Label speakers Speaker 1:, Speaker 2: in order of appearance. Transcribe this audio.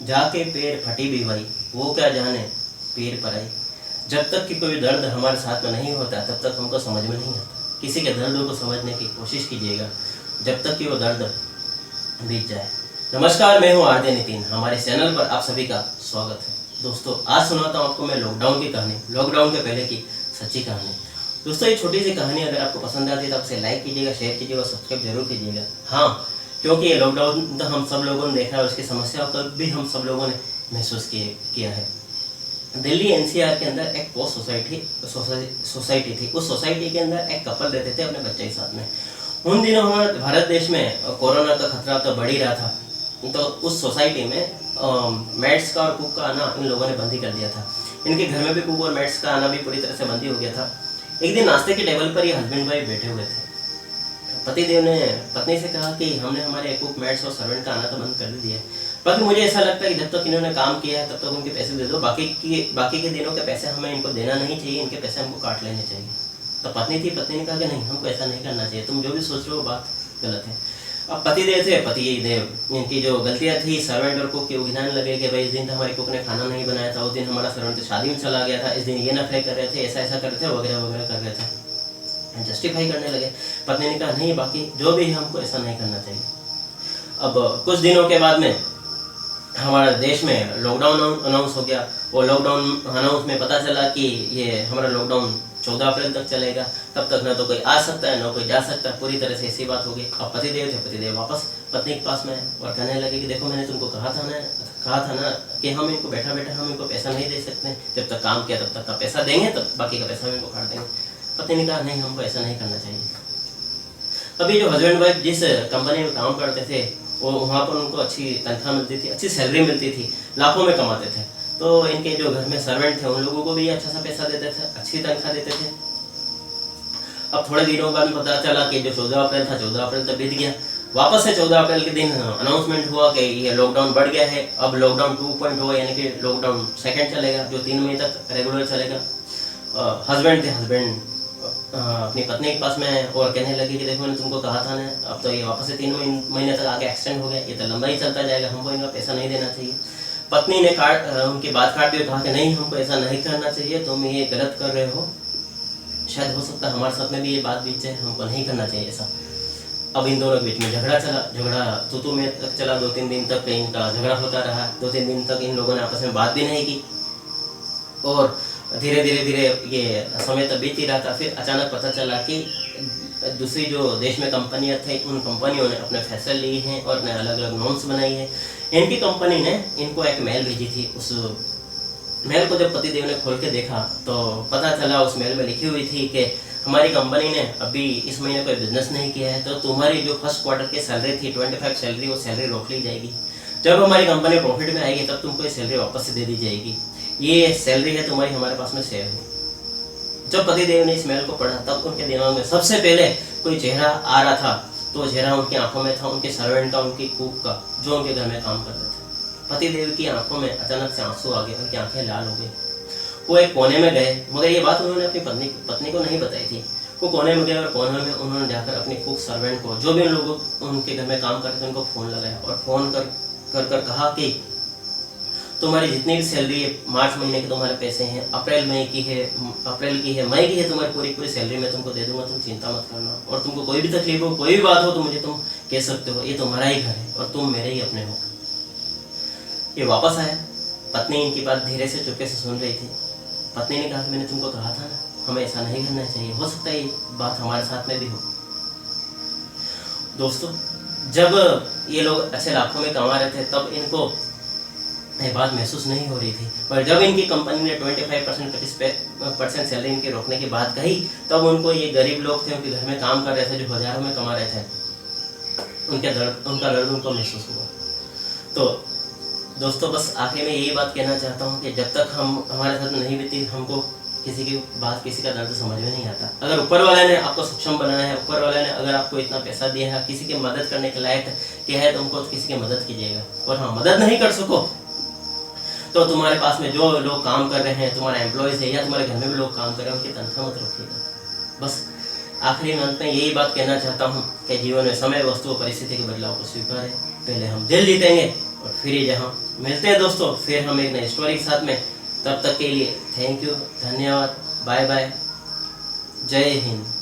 Speaker 1: जाके पैर फटी भी भाई, वो क्या जाने पैर पर आई। जब तक कि कोई दर्द हमारे साथ में नहीं होता तब तक हमको समझ में नहीं आता। किसी के दर्द को समझने की कोशिश कीजिएगा जब तक कि वो दर्द बीत जाए। नमस्कार, मैं हूँ आरजे नितिन, हमारे चैनल पर आप सभी का स्वागत है। दोस्तों, आज सुनाता हूँ आपको मैं लॉकडाउन की कहानी, लॉकडाउन के पहले की सच्ची कहानी। दोस्तों, ये छोटी सी कहानी अगर आपको पसंद आती है तो आपसे लाइक कीजिएगा, शेयर कीजिएगा, सब्सक्राइब जरूर कीजिएगा। हाँ, क्योंकि ये लॉकडाउन तो हम सब लोगों ने देखा है, उसकी समस्या को भी हम सब लोगों ने महसूस किया है। दिल्ली एनसीआर के अंदर एक पोस्ट सोसाइटी थी। उस सोसाइटी के अंदर एक कपल रहते थे अपने बच्चे के साथ में। उन दिनों हमारे भारत देश में कोरोना का खतरा तो बढ़ ही रहा था, तो उस सोसाइटी में मेड्स का और कुक का आना इन लोगों ने बंद ही कर दिया था। इनके घर में भी कुक और मेड्स का आना भी पूरी तरह से बंद ही हो गया था। एक दिन नाश्ते के टेबल पर ये हस्बैंड वाइफ बैठे हुए थे। पतिदेव ने पत्नी से कहा कि हमने हमारे कुक, मेड्स और सर्वेंट का आना तो बंद कर दिया है, बाकी मुझे ऐसा लगता है कि जब तक इन्होंने काम किया है तब तक उनके पैसे दे दो, बाकी के दिनों के पैसे हमें इनको देना नहीं चाहिए, इनके पैसे हमको काट लेने चाहिए। तो पत्नी ने कहा कि नहीं, हमको ऐसा नहीं करना चाहिए, तुम जो भी सोच रहे हो बात गलत है। अब पतिदेव इनकी जो गलतियाँ थी सर्वेंट और कुक की, वो गिनाने लगे कि भाई इस दिन तो हमारे कुक ने खाना नहीं बनाया था, उस दिन हमारा सर्वेंट तो शादी में चला गया था, इस दिन ये नखरे कर रहे थे, ऐसा कर रहे थे, वगैरह वगैरह कर रहे थे, जस्टिफाई करने लगे। पत्नी ने कहा नहीं, बाकी जो भी है हमको ऐसा नहीं करना चाहिए। अब कुछ दिनों के बाद में हमारे देश में लॉकडाउन अनाउंस हो गया। वो लॉकडाउन अनाउंस में पता चला कि ये हमारा लॉकडाउन 14 अप्रैल तक चलेगा। तब तक ना तो कोई आ सकता है ना कोई जा सकता है, पूरी तरह से ऐसी बात हो गई। अब पतिदेव वापस पत्नी के पास में और कहने लगे कि देखो, मैंने तुमको कहा था ना कि हम इनको बैठा हम इनको पैसा नहीं दे सकते, जब तक काम किया तब तक का पैसा देंगे, तब बाकी का पैसा हम इनको काट देंगे। पत्नी ने कहा नहीं, हमको ऐसा नहीं करना चाहिए। अभी जो हस्बैंड वाइफ जिस कंपनी में काम करते थे, वो वहाँ पर उनको अच्छी तनख्वाह मिलती थी, अच्छी सैलरी मिलती थी, लाखों में कमाते थे। तो इनके जो घर में सर्वेंट थे उन लोगों को भी अच्छा सा पैसा देते थे, अच्छी तनख्वाह देते थे। अब थोड़े दिनों बाद पता चला कि जो 14 अप्रैल था, 14 अप्रैल तक बीत गया। वापस से 14 अप्रैल के दिन अनाउंसमेंट हुआ कि ये लॉकडाउन बढ़ गया है, अब लॉकडाउन 2.0 यानी कि लॉकडाउन सेकेंड चलेगा, जो 3 महीने तक रेगुलर चलेगा। हस्बैंड अपनी पत्नी के पास में और कहने लगी कि देखो, मैंने तुमको कहा था ना, अब तो ये वापस से 3 महीने तक आगे एक्सटेंड हो गया, ये तो लंबा ही चलता जाएगा, हमको इनका पैसा नहीं देना चाहिए। पत्नी ने उनकी बात काट दी, कहा कि नहीं, हमको ऐसा नहीं करना चाहिए, तुम ये गलत कर रहे हो, शायद हो सकता है हमारे साथ में भी ये बात बीत जाए, हमको नहीं करना चाहिए ऐसा। अब इन दोनों के बीच में झगड़ा तू में तक चला। 2-3 दिन तक इनका झगड़ा होता रहा। 2-3 दिन तक इन लोगों ने आपस में बात भी नहीं की और धीरे धीरे ये समय तो बीत ही रहा था। फिर अचानक पता चला कि दूसरी जो देश में कंपनियां थी, उन कंपनियों ने अपने फैसले लिए हैं और अपने अलग अलग नॉर्म्स बनाई हैं। इनकी कंपनी ने इनको एक मेल भेजी थी। उस मेल को जब पतिदेव ने खोल के देखा तो पता चला, उस मेल में लिखी हुई थी कि हमारी कंपनी ने अभी इस महीने कोई बिजनेस नहीं किया है, तो तुम्हारी जो फर्स्ट क्वार्टर की सैलरी थी 25 सैलरी, वो सैलरी रोक ली जाएगी। जब हमारी कंपनी प्रॉफिट में आएगी तब तुमको ये सैलरी वापस से दे दी जाएगी। ये सैलरी है तुम्हारी, हमारे पास में शेयर है। जब पतिदेव ने इस मेल को पढ़ा तब उनके दिमाग में सबसे पहले कोई चेहरा आ रहा था, तो चेहरा उनकी आंखों में था उनके सर्वेंट का, उनकी कुक का, जो उनके घर में काम करते थे। पतिदेव की आंखों में अचानक से आंसू आ गए, उनकी आंखें लाल हो गई। वो एक कोने में गए, मगर ये बात उन्होंने अपनी पत्नी को नहीं बताई थी। वो कोने में गए और कोने में उन्होंने जाकर अपनी कुक, सर्वेंट को, जो भी उन लोग उनके घर में काम करते थे, उनको फ़ोन लगाया और फ़ोन कर कहा कि तुम्हारी जितनी भी सैलरी है, मार्च महीने के तुम्हारे पैसे हैं, अप्रैल की है, मई की है, तुम्हारी पूरी सैलरी मैं तुमको दे दूंगा, तुम चिंता मत करना। और तुमको कोई भी तकलीफ हो, कोई भी बात हो तो मुझे तुम कह सकते हो, ये तुम्हारा ही घर है और तुम मेरे ही अपने हो। ये वापस आए। पत्नी इनकी बात धीरे से चुपके से सुन रही थी। पत्नी ने कहा कि मैंने तुमको कहा था ना, हमें ऐसा नहीं करना चाहिए, हो सकता है ये बात हमारे साथ में भी हो। दोस्तों, जब ये लोग अच्छे लाखों में कमा रहे थे तब इनको ये बात महसूस नहीं हो रही थी, पर जब इनकी कंपनी ने 25% सैलरी इनके रोकने की बात कही, तब उनको, ये गरीब लोग थे, उनके घर में काम कर रहे थे, जो हजारों में कमा रहे थे, उनका दर्द उनको महसूस हुआ। तो दोस्तों, बस आखिर में यही बात कहना चाहता हूँ कि जब तक हम हमारे साथ नहीं बीती, हमको किसी की बात, किसी का दर्द समझ में नहीं आता। अगर ऊपर वाले ने आपको सक्षम बनाया है, ऊपर वाले ने अगर आपको इतना पैसा दिया है, किसी की मदद करने के लायक क्या है, तुमको किसी की मदद कीजिएगा। और हाँ, मदद नहीं कर सको तो तुम्हारे पास में जो लोग काम कर रहे हैं, तुम्हारे एम्प्लॉयज़ है या तुम्हारे घर में भी लोग काम कर रहे हैं, उनकी तनख्वाह मत रोकिएगा। बस आखिरी में अंत में यही बात कहना चाहता हूँ कि जीवन में समय, वस्तु और परिस्थिति के बदलाव को स्वीकारें। पहले हम दिल जीतेंगे और फिर जहाँ मिलते हैं दोस्तों, फिर हम एक नई स्टोरी के साथ में। तब तक के लिए थैंक यू, धन्यवाद, बाय बाय, जय हिंद।